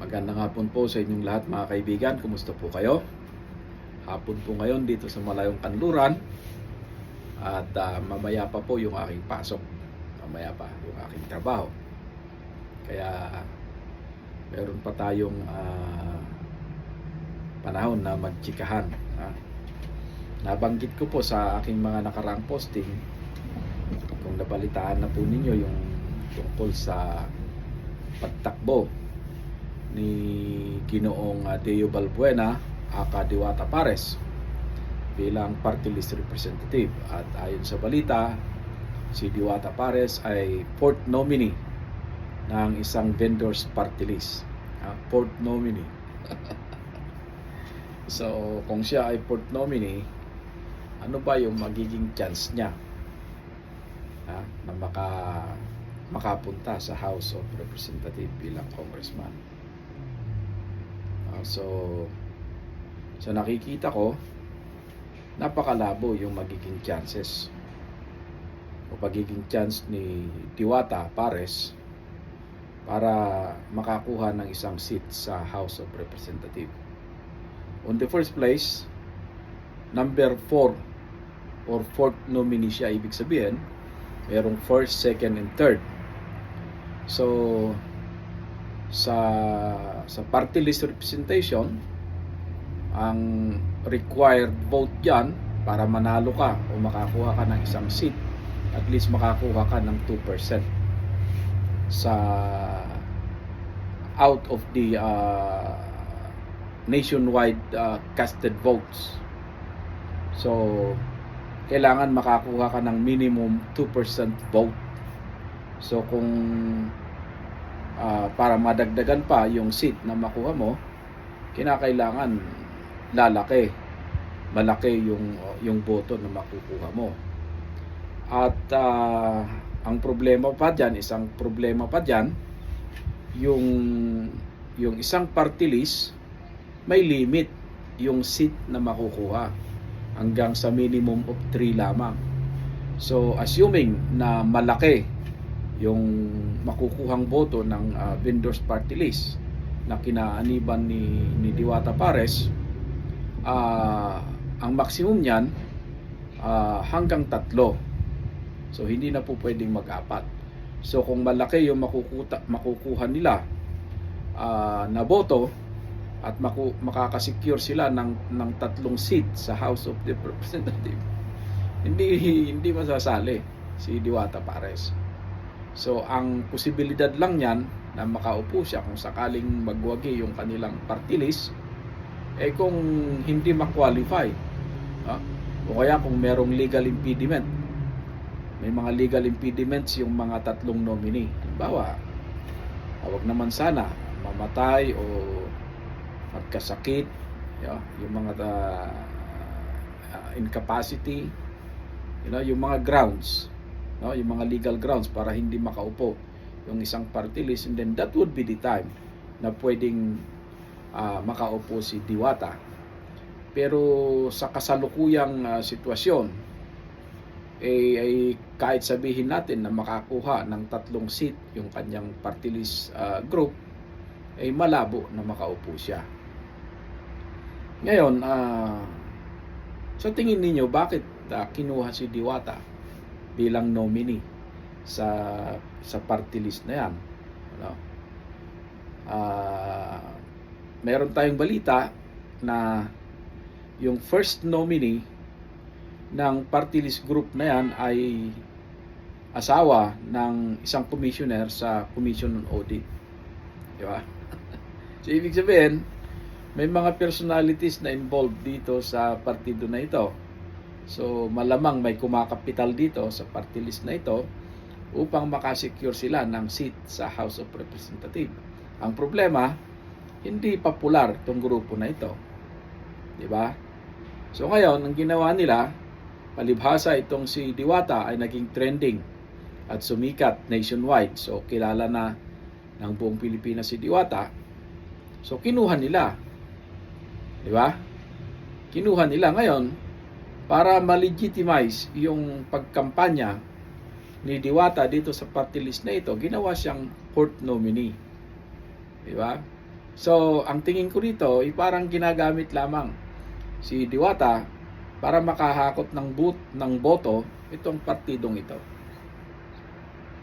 Magandang hapon po sa inyong lahat mga kaibigan. Kumusta po kayo? Hapon po ngayon dito sa malayong kanluran. At mamaya pa po yung aking pasok. Mamaya pa yung aking trabaho. Kaya meron pa tayong panahon na magtsikahan. Nabanggit ko po sa aking mga nakaraang posting, kung nabalitaan na po ninyo yung tungkol sa pagtakbo ni Ginoong Deo Balbuena aka Diwata Pares bilang party list representative. At ayon sa balita, si Diwata Pares ay fourth nominee ng isang vendors party list. Fourth nominee. So kung siya ay fourth nominee, ano ba yung magiging chance niya na makapunta sa House of Representatives bilang congressman? So sa nakikita ko, napakalabo yung magiging chances o magiging chance ni Diwata Pares para makakuha ng isang seat sa House of Representatives. On the first place, number 4 or 4th nominee siya, ibig sabihin merong first, second, and third. So sa party list representation, ang required vote dyan para manalo ka o makakuha ka ng isang seat, at least makakuha ka ng 2% sa out of the nationwide casted votes. So kailangan makakuha ka ng minimum 2% vote. So kung para madagdagan pa yung seat na makuha mo, kinakailangan malaki yung boto na makukuha mo. At ang problema pa diyan, isang problema pa diyan, yung isang party list may limit yung seat na makukuha hanggang sa minimum of 3 lamang. So assuming na malaki yung makukuhang boto ng vendors party list na kinaaniban ni Diwata Pares, ang maximum niyan hanggang 3. So hindi na po pwedeng mag-apat. So kung malaki yung makukuha nila na boto at makakasecure sila ng 3 seat sa House of the Representatives, hindi masasali si Diwata Pares. So ang posibilidad lang niyan na makaupo siya kung sakaling magwagi yung kanilang party list kung hindi ma-qualify, o kaya kung merong legal impediment. May mga legal impediments yung mga 3 nominee. Halimbawa, wag naman sana mamatay o magkasakit, yung mga incapacity, yung mga grounds, yung mga legal grounds para hindi makaupo yung isang party list, and then that would be the time na pwedeng makaupo si Diwata. Pero sa kasalukuyang sitwasyon, ay kahit sabihin natin na makakuha ng 3 seat yung kanyang party list group, ay malabo na makaupo siya. Ngayon, sa tingin ninyo, bakit kinuha si Diwata bilang nominee sa party list na yan? Meron tayong balita na yung first nominee ng party list group na yan ay asawa ng isang commissioner sa Commission on Audit. Di ba? So ibig sabihin, may mga personalities na involved dito sa partido na ito. So malamang may kumakapital dito sa party list na ito upang makasecure sila ng seat sa House of Representatives. Ang problema, hindi popular itong grupo na ito. Di ba? So ngayon, ang ginawa nila, palibhasa itong si Diwata ay naging trending at sumikat nationwide. So kilala na ng buong Pilipinas si Diwata. So kinuha nila. Di ba? Kinuha nila ngayon para ma-legitimize yung pagkampanya ni Diwata dito sa party list na ito. Ginawa siyang fourth nominee. Di ba? So, ang tingin ko rito, parang ginagamit lamang si Diwata para makahakot ng boto itong partidong ito.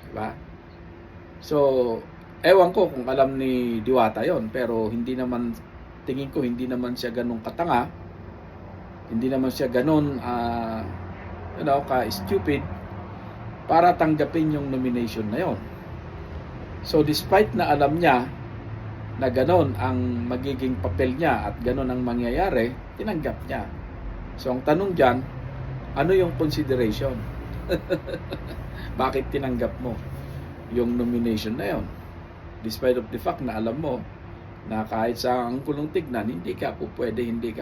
Diba? So, ewan ko kung alam ni Diwata yon, pero tingin ko hindi naman siya ganun katanga, hindi naman siya ganun ka-stupid para tanggapin yung nomination na yon. So, despite na alam niya na ganon ang magiging papel niya at ganon ang mangyayari, tinanggap niya. So, ang tanong dyan, ano yung consideration? Bakit tinanggap mo yung nomination na yon? Despite of the fact na alam mo na kahit sa ang kulong tignan, hindi ka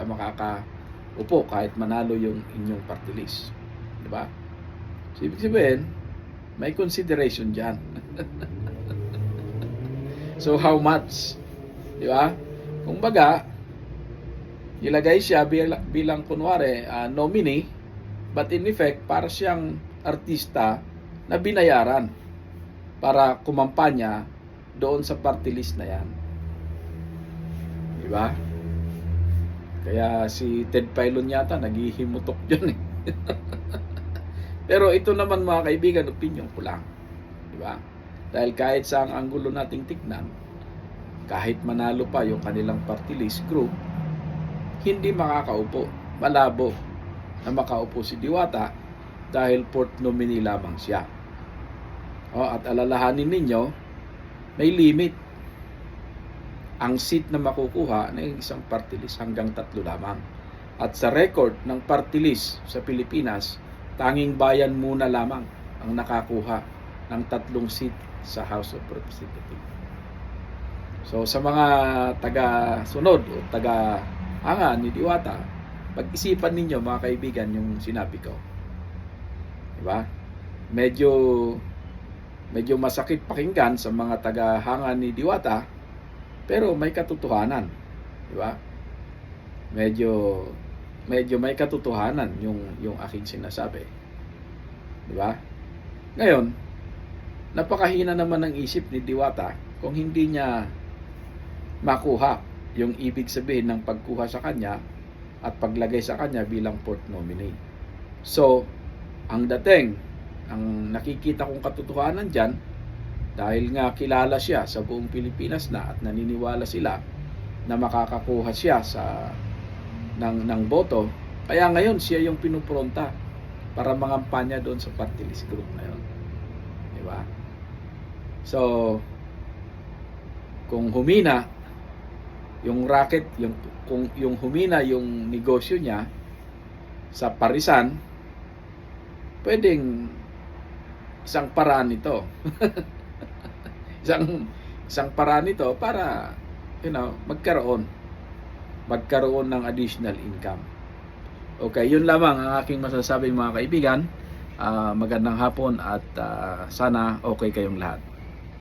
makakaupo kahit manalo yung inyong party list. Diba? So, ibig sabihin, may consideration dyan. So, how much? Diba? Kung baga, ilagay siya bilang kunwari nominee, but in effect, para siyang artista na binayaran para kumampanya doon sa party list na yan. Diba? Kaya si Ted Filon yata naghihimutok dyan eh. Pero ito naman mga kaibigan, opinion ko lang. Diba? Dahil kahit sa ang anggulo nating tignan, kahit manalo pa yung kanilang party list group, hindi makakaupo. Malabo na makaupo si Diwata dahil fourth nominee lamang siya. At alalahanin ninyo, may limit ang seat na makukuha ng isang party list, hanggang 3 lamang. At sa record ng party list sa Pilipinas, tanging bayan muna lamang ang nakakuha ng 3 seat sa House of Representatives. So sa mga taga-sunod o taga-hanga ni Diwata, pag-isipan ninyo mga kaibigan yung sinabi ko. Diba? Medyo masakit pakinggan sa mga taga-hanga ni Diwata, pero may katotohanan. Diba? Medyo may katotohanan yung aking sinasabi. Diba? Ngayon, napakahina naman ng isip ni Diwata kung hindi niya makuha yung ibig sabihin ng pagkuha sa kanya at paglagay sa kanya bilang fourth nominee. So, ang nakikita kong katotohanan dyan, dahil nga kilala siya sa buong Pilipinas na at naniniwala sila na makakakuha siya ng boto, kaya ngayon siya yung pinupronta para mangampanya doon sa party list group na yun. Diba? So, kung humina yung racket, kung humina yung negosyo niya sa parisan, pwedeng isang paraan ito. isang paraan ito para magkaroon ng additional income. Okay, yun lamang ang aking masasabi mga kaibigan. Magandang hapon at sana okay kayong lahat.